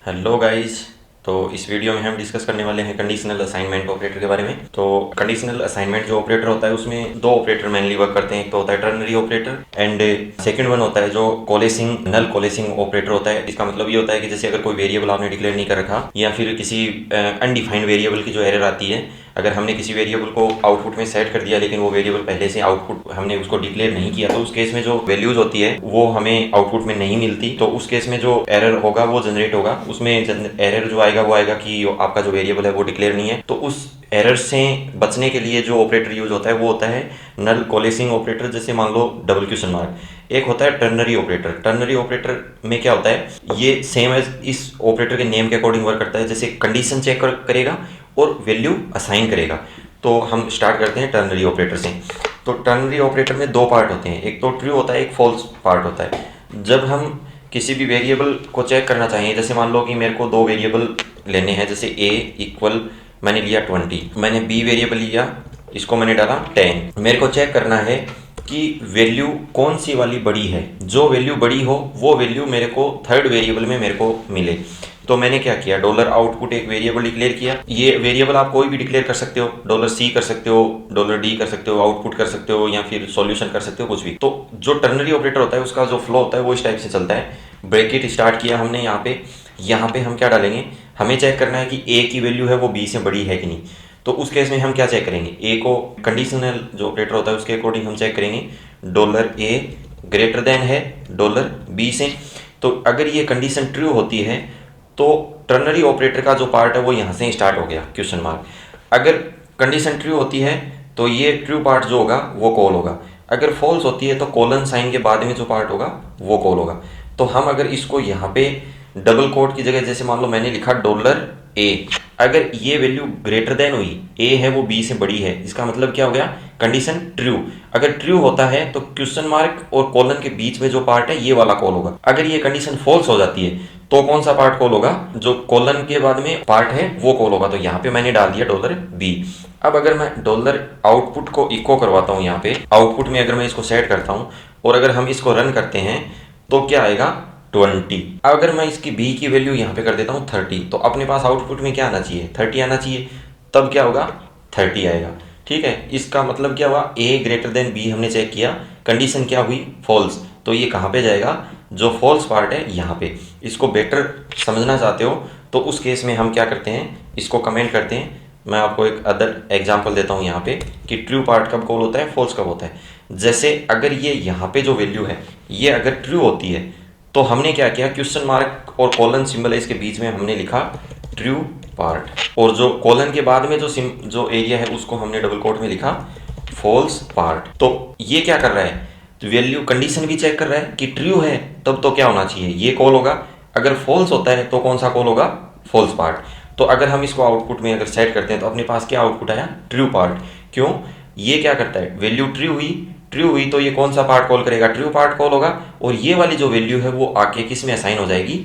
Hello guys. तो इस video में हम डिस्कस करने वाले हैं कंडीशनल असाइनमेंट ऑपरेटर के बारे में। तो कंडीशनल असाइनमेंट जो ऑपरेटर होता है उसमें दो ऑपरेटर मेनली वर्क करते हैं। एक तो होता है ternary operator and second one होता है जो कोलेसिंग नल कोलेसिंग ऑपरेटर होता है। इसका मतलब ये होता है कि जैसे अगर कोई वेरिएबल आपने डिक्लेयर नहीं कर रखा या फिर किसी अनडिफाइंड वेरिएबल की जो एरर आती है, अगर हमने किसी वेरिएबल को आउटपुट में सेट कर दिया लेकिन वो वेरिएबल पहले से आउटपुट हमने उसको डिक्लेयर नहीं किया, तो उस केस में जो वैल्यूज होती है वो हमें आउटपुट में नहीं मिलती। तो उस केस में जो एरर होगा वो जनरेट होगा। उसमें एरर जो आएगा वो आएगा कि आपका जो वेरिएबल है वो डिक्लेयर नहीं है। तो उस एरर से बचने के लिए जो ऑपरेटर यूज होता है वो होता है नल कोलेसिंग ऑपरेटर। जैसे मान लो डबल क्वेश्चन मार्क। एक होता है टर्नरी ऑपरेटर। टर्नरी ऑपरेटर में क्या होता है, ये सेम एज इस ऑपरेटर के नेम के अकॉर्डिंग वर्क करता है। जैसे कंडीशन चेक करेगा और वैल्यू असाइन करेगा। तो हम स्टार्ट करते हैं टर्नरी ऑपरेटर से। तो टर्नरी ऑपरेटर में दो पार्ट होते हैं, एक तो ट्रू होता है, एक फॉल्स पार्ट होता है। जब हम किसी भी वेरिएबल को चेक करना चाहिए, जैसे मान लो कि मेरे को दो वेरिएबल लेने हैं, जैसे a इक्वल मैंने लिया 20, मैंने b वेरिएबल लिया, इसको मैंने डाला 10। मेरे को चेक करना है कि वैल्यू कौन सी वाली बड़ी है। जो वैल्यू बड़ी हो वो वैल्यू मेरे को थर्ड वेरिएबल में मेरे को मिले। तो मैंने क्या किया, डॉलर आउटपुट एक वेरिएबल डिक्लेयर किया। ये वेरिएबल आप कोई भी डिक्लेयर कर सकते हो, $C कर सकते हो, $D कर सकते हो, आउटपुट कर सकते हो या फिर सॉल्यूशन कर सकते हो, कुछ भी। तो जो टर्नरी ऑपरेटर होता है उसका जो फ्लो होता है वो इस टाइप से चलता है। ब्रैकेट स्टार्ट किया हमने यहाँ पे हम क्या डालेंगे, हमें चेक करना है कि a की वैल्यू है वो b से बड़ी है कि नहीं। तो उस केस में हम क्या चेक करेंगे, a को कंडीशनल जो ऑपरेटर होता है उसके अकॉर्डिंग हम चेक करेंगे, $A ग्रेटर देन है $B से। तो अगर ये कंडीशन ट्रू होती है तो टर्नरी ऑपरेटर का जो पार्ट है वो यहाँ से स्टार्ट हो गया क्वेश्चन मार्क। अगर कंडीशन ट्रू होती है तो ये ट्रू पार्ट जो होगा वो कॉल होगा। अगर फॉल्स होती है तो कोलन साइन के बाद में जो पार्ट होगा वो कॉल होगा। तो हम अगर इसको यहाँ पे डबल कोट की जगह, जैसे मान लो मैंने लिखा $A, अगर ये वैल्यू ग्रेटर देन हुई, a है वो b से बड़ी है, इसका मतलब क्या हो गया, कंडीशन ट्रू। अगर ट्रू होता है तो क्वेश्चन मार्क और कॉलन के बीच में जो पार्ट है ये वाला कॉल होगा। अगर ये कंडीशन फॉल्स हो जाती है तो कौन सा पार्ट कॉल होगा, जो कॉलन के बाद में पार्ट है वो कॉल होगा। तो यहाँ पे मैंने डाल दिया $B। अब अगर मैं डॉलर आउटपुट को इको करवाता हूँ, यहाँ पे आउटपुट में अगर मैं इसको सेट करता हूँ और अगर हम इसको रन करते हैं तो क्या आएगा, 20। अगर मैं इसकी b की वैल्यू यहाँ पे कर देता हूँ 30, तो अपने पास आउटपुट में क्या आना चाहिए, 30 आना चाहिए। तब क्या होगा, 30 आएगा। ठीक है, इसका मतलब क्या हुआ, a ग्रेटर देन b हमने चेक किया, कंडीशन क्या हुई, फॉल्स। तो ये कहाँ पे जाएगा, जो फॉल्स पार्ट है यहाँ पे। इसको बेटर समझना चाहते हो तो उस केस में हम क्या करते हैं, इसको कमेंट करते हैं। मैं आपको एक अदर एग्जाम्पल देता हूँ यहाँ पे कि ट्रू पार्ट कब कॉल होता है, फॉल्स कब होता है। जैसे अगर ये यहाँ पे जो वैल्यू है ये अगर ट्रू होती है तो हमने क्या किया, क्वेश्चन मार्क और कॉलन सिंबल है इसके बीच में हमने लिखा ट्रू पार्ट, और जो कॉलन के बाद में जो एरिया है उसको हमने डबल कोट में लिखा फॉल्स पार्ट। तो ये क्या कर रहा है, वैल्यू कंडीशन भी चेक कर रहा है कि ट्रू है, तब तो क्या होना चाहिए, ये कॉल होगा। अगर फॉल्स होता है तो कौन सा कॉल होगा, फॉल्स पार्ट। तो अगर हम इसको आउटपुट में अगर सेट करते हैं तो अपने पास क्या आउटपुट आया, ट्रू पार्ट। क्यों, ये क्या करता है, वैल्यू ट्रू हुई तो ये कौन सा पार्ट कॉल करेगा, ट्रू पार्ट कॉल होगा। और ये वाली जो वैल्यू है वो आके किस में असाइन हो जाएगी,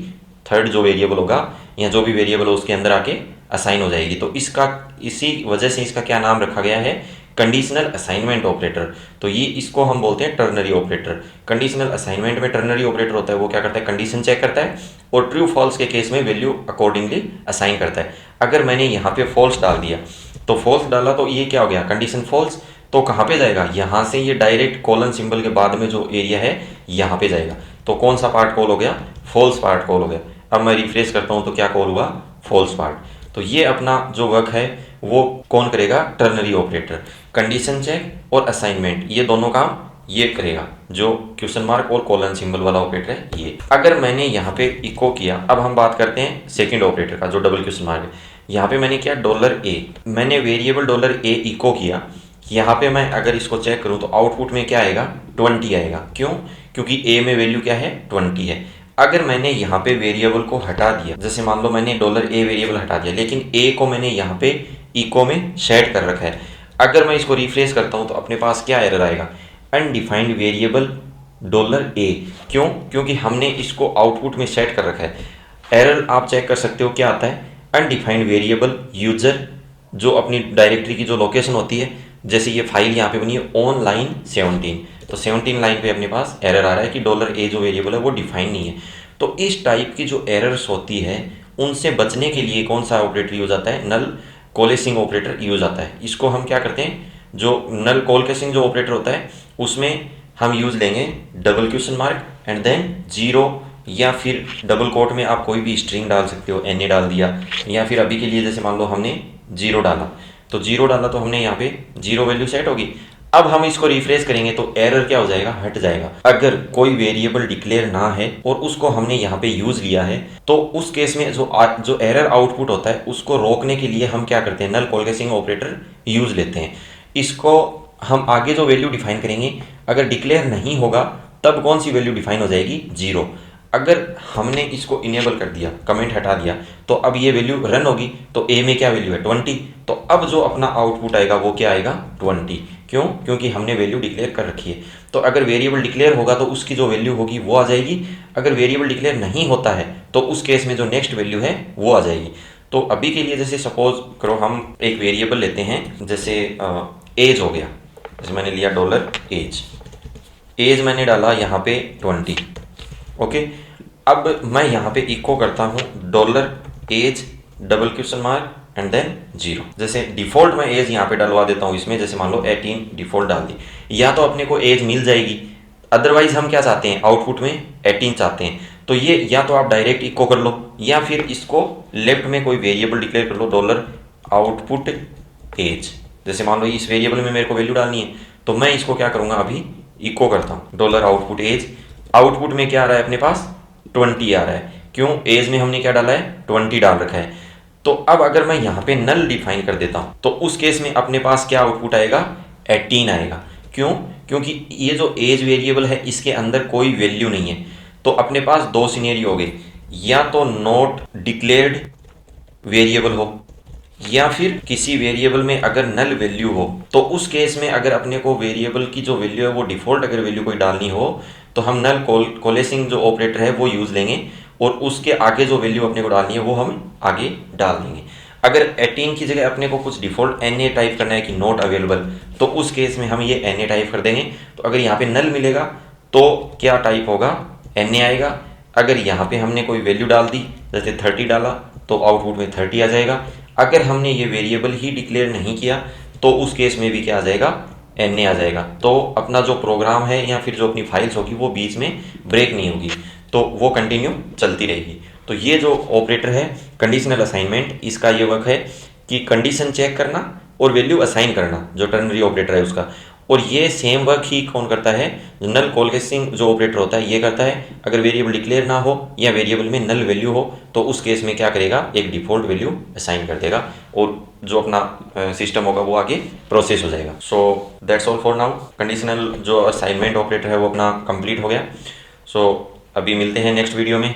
थर्ड जो वेरिएबल होगा या जो भी वेरिएबल हो उसके अंदर आके असाइन हो जाएगी। तो इसका इसी वजह से इसका क्या नाम रखा गया है, कंडीशनल असाइनमेंट ऑपरेटर। तो ये इसको हम बोलते हैं टर्नरी ऑपरेटर। कंडीशनल असाइनमेंट में टर्नरी ऑपरेटर होता है वो क्या करता है, कंडीशन चेक करता है और ट्रू फॉल्स के केस में वैल्यू अकॉर्डिंगली असाइन करता है। अगर मैंने यहाँ पे फॉल्स डाल दिया तो फॉल्स डाला तो ये क्या हो गया, कंडीशन फॉल्स। तो कहाँ पे जाएगा, यहाँ से ये डायरेक्ट कॉलन सिंबल के बाद में जो एरिया है यहाँ पे जाएगा। तो कौन सा पार्ट कॉल हो गया, फॉल्स पार्ट कॉल हो गया। अब मैं रिफ्रेश करता हूँ तो क्या कॉल हुआ, फॉल्स पार्ट। तो ये अपना जो वर्क है वो कौन करेगा, टर्नरी ऑपरेटर। कंडीशन चेक और असाइनमेंट ये दोनों काम ये करेगा, जो क्वेश्चन मार्क और कॉलन सिंबल वाला ऑपरेटर है ये। अगर मैंने यहाँ पे इको किया, अब हम बात करते हैं सेकंड ऑपरेटर का जो डबल क्वेश्चन मार्क है। यहाँ पे मैंने किया $A, मैंने वेरिएबल $A इको किया। यहाँ पे मैं अगर इसको चेक करूँ तो आउटपुट में क्या आएगा, 20 आएगा। क्यों, क्योंकि a में वैल्यू क्या है, 20 है। अगर मैंने यहाँ पे वेरिएबल को हटा दिया, जैसे मान लो मैंने $A वेरिएबल हटा दिया लेकिन a को मैंने यहाँ पे इको में सेट कर रखा है। अगर मैं इसको रिफ्रेश करता हूँ तो अपने पास क्या एरर आएगा, अनडिफाइंड वेरिएबल $A। क्यों, क्योंकि हमने इसको आउटपुट में सेट कर रखा है। एरर आप चेक कर सकते हो क्या आता है, अनडिफाइंड वेरिएबल यूजर, जो अपनी डायरेक्टरी की जो लोकेशन होती है, जैसे ये फाइल यहाँ पे बनी है ऑन लाइन 17, तो 17 लाइन पे अपने पास एरर आ रहा है कि $A जो वेरिएबल है वो डिफाइन नहीं है। तो इस टाइप की जो एरर्स होती है उनसे बचने के लिए कौन सा ऑपरेटर यूज आता है, नल कोलेसिंग ऑपरेटर यूज आता है। इसको हम क्या करते हैं, जो नल कोलेसिंग जो ऑपरेटर होता है उसमें हम यूज लेंगे double question mark and then zero, या फिर डबल कोट में आप कोई भी स्ट्रिंग डाल सकते हो, एन ए डाल दिया, या फिर अभी के लिए जैसे मान लो हमने जीरो डाला, तो जीरो डाला तो हमने यहाँ पे जीरो वैल्यू सेट होगी। अब हम इसको रिफ्रेश करेंगे तो एरर क्या हो जाएगा, हट जाएगा। अगर कोई वेरिएबल डिक्लेयर ना है और उसको हमने यहाँ पे यूज लिया है तो उस केस में जो एरर आउटपुट होता है उसको रोकने के लिए हम क्या करते हैं, नल कोलेसिंग ऑपरेटर यूज लेते हैं। इसको हम आगे जो वैल्यू डिफाइन करेंगे, अगर डिक्लेयर नहीं होगा तब कौन सी वैल्यू डिफाइन हो जाएगी, जीरो। अगर हमने इसको इनेबल कर दिया, कमेंट हटा दिया, तो अब ये वैल्यू रन होगी, तो ए में क्या वैल्यू है 20, तो अब जो अपना आउटपुट आएगा वो क्या आएगा 20। क्यों, क्योंकि हमने वैल्यू डिक्लेयर कर रखी है। तो अगर वेरिएबल डिक्लेयर होगा तो उसकी जो वैल्यू होगी वो आ जाएगी, अगर वेरिएबल डिक्लेयर नहीं होता है तो उस केस में जो नेक्स्ट वैल्यू है वो आ जाएगी। तो अभी के लिए जैसे सपोज करो हम एक वेरिएबल लेते हैं, जैसे एज हो गया, जैसे मैंने लिया डॉलर एज मैंने डाला यहाँ पे 20, ओके। अब मैं यहाँ पे इको करता हूँ dollar as double question mark and then zero. जैसे डिफॉल्ट मैं एज यहाँ पे डलवा देता हूँ इसमें, जैसे मान लो 18 डिफॉल्ट डाल दी, या तो अपने को एज मिल जाएगी, अदरवाइज हम क्या चाहते हैं, आउटपुट में 18 चाहते हैं। तो ये या तो आप डायरेक्ट इको कर लो, या फिर इसको लेफ्ट में कोई वेरिएबल डिक्लेयर कर लो, डॉलर आउटपुट एज। जैसे मान लो इस वेरिएबल में मेरे को वैल्यू डालनी है, तो मैं इसको क्या करूँगा, अभी इको करता हूँ डॉलर आउटपुट एज। आउटपुट में क्या आ रहा है अपने पास 20 आ रहा है, क्यों, एज में हमने क्या डाला है 20 डाल रखा है। तो अब अगर मैं यहाँ पे नल डिफाइन कर देता हूँ तो उस केस में अपने पास क्या आउटपुट आएगा 18 आएगा। क्यों, क्योंकि ये जो एज वेरिएबल है इसके अंदर कोई वैल्यू नहीं है। तो अपने पास दो सिनेरियो हो गए, या तो नॉट डिक्लेयर्ड वेरिएबल हो, या फिर किसी वेरिएबल में अगर नल वैल्यू हो, तो उस केस में अगर अपने को वेरिएबल की जो वैल्यू है वो डिफॉल्ट अगर वैल्यू कोई डालनी हो तो हम नल कोलेसिंग जो ऑपरेटर है वो यूज लेंगे, और उसके आगे जो वैल्यू अपने को डालनी है वो हम आगे डाल देंगे। अगर 18 की जगह अपने को कुछ डिफॉल्ट एन ए टाइप करना है कि नॉट अवेलेबल, तो उस केस में हम ये एन ए टाइप कर देंगे। तो अगर यहाँ पे नल मिलेगा तो क्या टाइप होगा, एन ए आएगा। अगर यहाँ पे हमने कोई वैल्यू डाल दी, जैसे 30 डाला, तो आउटपुट में 30 आ जाएगा। अगर हमने ये वेरिएबल ही डिक्लेयर नहीं किया तो उस केस में भी क्या आ जाएगा, एन ए आ जाएगा। तो अपना जो प्रोग्राम है या फिर जो अपनी फाइल्स होगी वो बीच में ब्रेक नहीं होगी, तो वो कंटिन्यू चलती रहेगी। तो ये जो ऑपरेटर है कंडीशनल असाइनमेंट, इसका ये वर्क है कि कंडीशन चेक करना और वैल्यू असाइन करना, जो टर्नरी ऑपरेटर है उसका। और ये सेम वर्क ही कौन करता है, नल कोलेसिंग जो ऑपरेटर होता है ये करता है। अगर वेरिएबल डिक्लेयर ना हो या वेरिएबल में नल वैल्यू हो तो उस केस में क्या करेगा, एक डिफॉल्ट वैल्यू असाइन कर देगा, और जो अपना सिस्टम होगा वो आगे प्रोसेस हो जाएगा। So that's all for now. Conditional जो असाइनमेंट ऑपरेटर है वो अपना कंप्लीट हो गया। सो अभी मिलते हैं नेक्स्ट वीडियो में।